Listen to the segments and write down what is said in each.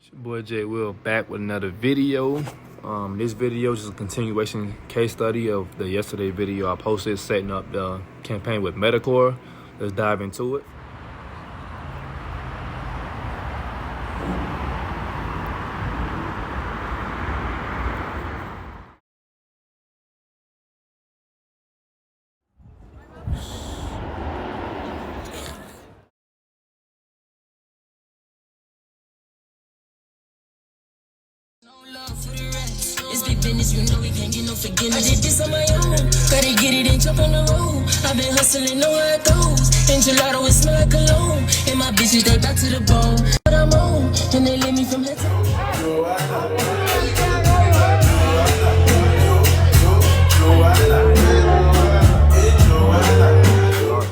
It's your boy Jay Will back with another video. This video is just a continuation case study of the yesterday video I posted setting up the campaign with Metacore. Let's dive into it. It's big business, you know we can't get no forgiveness. I did this on my own, gotta get it and jump on the road. I've been hustling, know how it goes. And gelato, it smell like cologne. And my bitches, they back to the bone. But I'm on, and they leave me from head to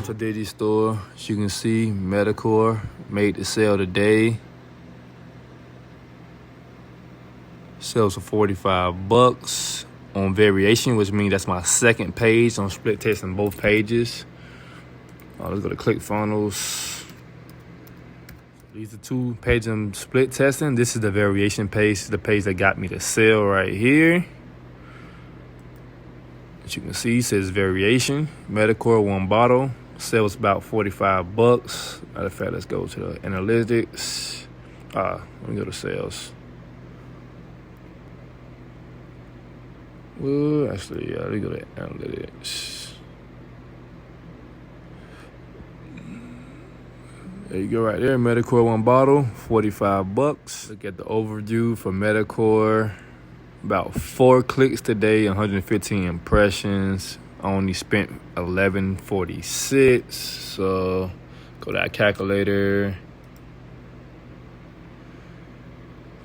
to digistore, as you can see, Metacore made the sale today. Sells for $45 on variation, which means that's my second page. I'm split testing both pages. Let's go to ClickFunnels. These are two pages I'm split testing. This is the variation page, the page that got me the sale right here. As you can see, it says variation. Metacore, one bottle. Sells about $45. Matter of fact, let's go to the analytics. Let me go to sales. Well, actually, yeah, let me go to analytics. There you go, right there. Metacore, one bottle, $45. Look at the overview for Metacore. About 4 clicks today, 115 impressions. I only spent $11.46. So go to that calculator.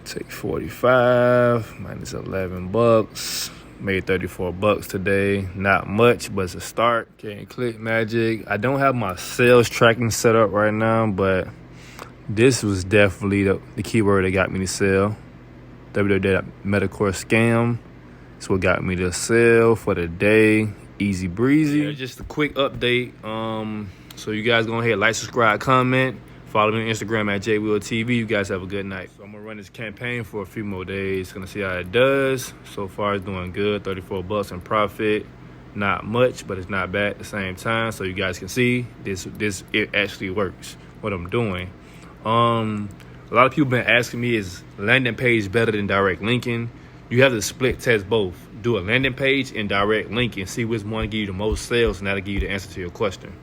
Take 45 minus $11. Made $34 today. Not much, but it's a start. Okay, click magic. I don't have my sales tracking set up right now, but this was definitely the keyword that got me to sell. www.metacore scam. That's what got me to sell for the day. Easy breezy. Yeah, just a quick update. So you guys go ahead, like, subscribe, comment. Follow me on Instagram at JWillTV. You guys have a good night. So I'm gonna run this campaign for a few more days. Gonna see how it does. So far it's doing good. $34 in profit. Not much, but it's not bad at the same time. So you guys can see this it actually works. What I'm doing. A lot of people been asking me, is landing page better than direct linking? You have to split test both. Do a landing page and direct linking. See which one give you the most sales, and that'll give you the answer to your question.